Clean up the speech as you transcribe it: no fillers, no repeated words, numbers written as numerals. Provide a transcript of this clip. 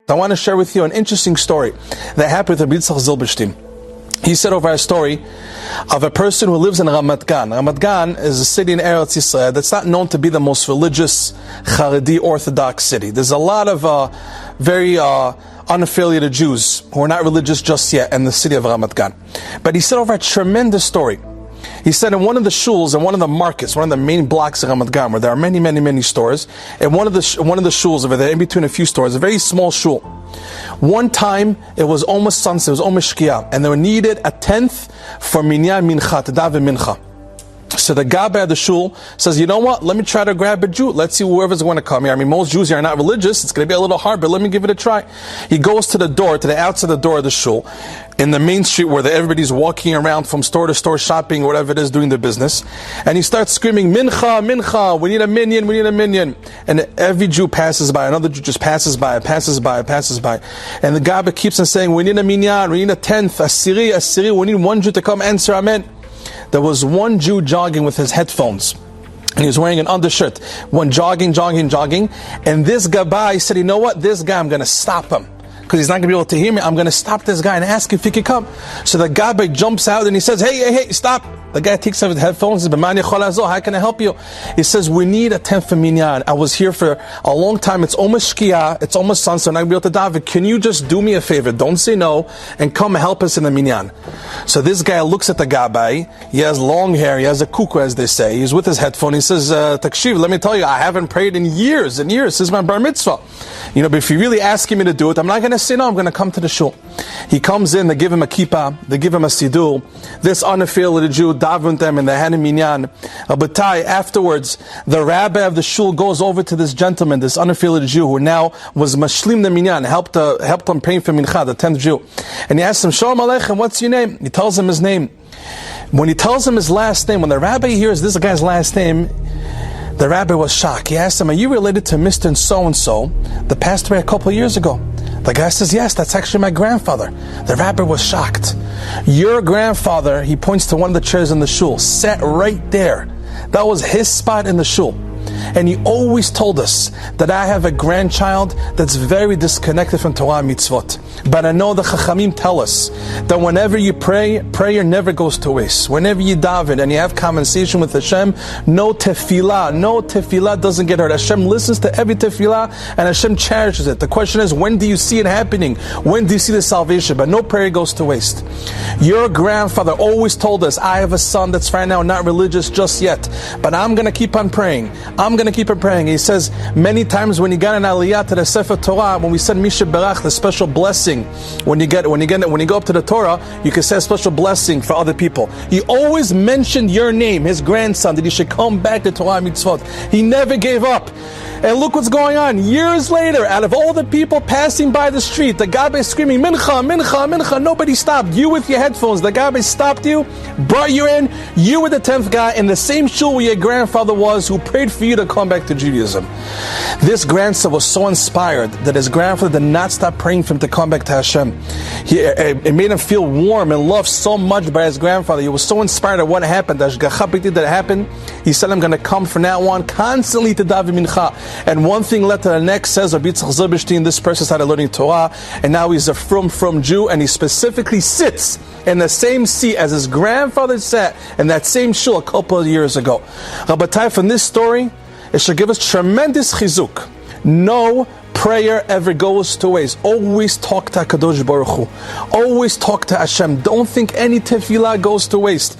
I want to share with you an interesting story that happened with Rav Yitzchok Zilbershtein. He said over a story of a person who lives in Ramat Gan. Ramat Gan is a city in Eretz Yisrael that's not known to be the most religious, Haredi, Orthodox city. There's a lot of very unaffiliated Jews who are not religious just yet in the city of Ramat Gan. But he said over a tremendous story. He said in one of the shuls, in one of the markets, one of the main blocks of Ramat Gan, where there are many, many, many stores, and one of the shuls over there, in between a few stores, a very small shul. One time, it was almost sunset, it was almost shkia, and they needed a tenth for minyan mincha, to daven mincha. So the gabbai of the shul says, you know what, let me try to grab a Jew. Let's see whoever's going to come here. I mean, most Jews here are not religious. It's going to be a little hard, but let me give it a try. He goes to the door, to the outside of the door of the shul, in the main street where everybody's walking around from store to store, shopping, whatever it is, doing their business. And he starts screaming, mincha, mincha, we need a minyan, we need a minyan. And every Jew passes by, another Jew just passes by, passes by, passes by. And the gabbai keeps on saying, we need a minyan, we need a tenth, a siri, we need one Jew to come answer, amen. There was one Jew jogging with his headphones, and he was wearing an undershirt. One jogging, and this gabbai said, you know what, this guy, I'm going to stop him, because he's not going to be able to hear me. I'm going to stop this guy and ask if he can come. So the gabbai jumps out and he says, hey, stop. The guy takes off his headphones and says, how can I help you? He says, we need a tenth for minyan. I was here for a long time. It's almost shkia. It's almost sunset. I'm not going to be able to daven. Can you just do me a favor? Don't say no and come help us in the minyan. So this guy looks at the gabbai. He has long hair. He has a kuku, as they say. He's with his headphone. He says, Takshiv, let me tell you, I haven't prayed in years and years. This is my bar mitzvah. You know, but if you're really asking me to do it, I'm not going to say no. I'm going to come to the shul. He comes in. They give him a kippah. They give him a siddur. This unaffiliated Jew davened them and they had a minyan. But afterwards, the rabbi of the shul goes over to this gentleman, this unaffiliated Jew, who now was mashlim the minyan, helped him praying for mincha, the 10th Jew. And he asks him, Shalom Aleichem, what's your name? He tells him his name. When he tells him his last name, when the rabbi hears this guy's last name, the rabbi was shocked. He asked him, are you related to Mr. So-and-so that passed away a couple of years ago? The guy says, yes, that's actually my grandfather. The rabbi was shocked. Your grandfather, he points to one of the chairs in the shul, sat right there. That was his spot in the shul. And he always told us that I have a grandchild that's very disconnected from Torah and mitzvot. But I know the Chachamim tell us that whenever you pray, prayer never goes to waste. Whenever you daven and you have conversation with Hashem, no tefillah doesn't get hurt. Hashem listens to every tefillah and Hashem cherishes it. The question is, when do you see it happening? When do you see the salvation? But no prayer goes to waste. Your grandfather always told us, I have a son that's right now not religious just yet, but I'm going to keep on praying. I'm going to keep on praying. He says many times when you got an aliyah to the Sefer Torah, when we said Misha Berach, the special blessing, when you go up to the Torah, you can say a special blessing for other people. He always mentioned your name, his grandson, that he should come back to Torah mitzvot. He never gave up. And look what's going on. Years later, out of all the people passing by the street, the gabbai is screaming, mincha, mincha, mincha. Nobody stopped. You with your headphones, the gabbai stopped you, brought you in. You were the 10th guy in the same shul where your grandfather was, who prayed for you to come back to Judaism. This grandson was so inspired that his grandfather did not stop praying for him to come back to Hashem. It made him feel warm and loved so much by his grandfather. He was so inspired at what happened, that happened. He said, I'm going to come from now on constantly to daven mincha. And one thing led to the next. Says Rav Yitzchok Zilbershtein, this person started learning Torah, and now he's a from Jew, and he specifically sits in the same seat as his grandfather sat in that same shul a couple of years ago. Rabbatai, from this story, it should give us tremendous chizuk. No prayer ever goes to waste. Always talk to HaKadosh Baruch Hu. Always talk to Hashem. Don't think any tefillah goes to waste.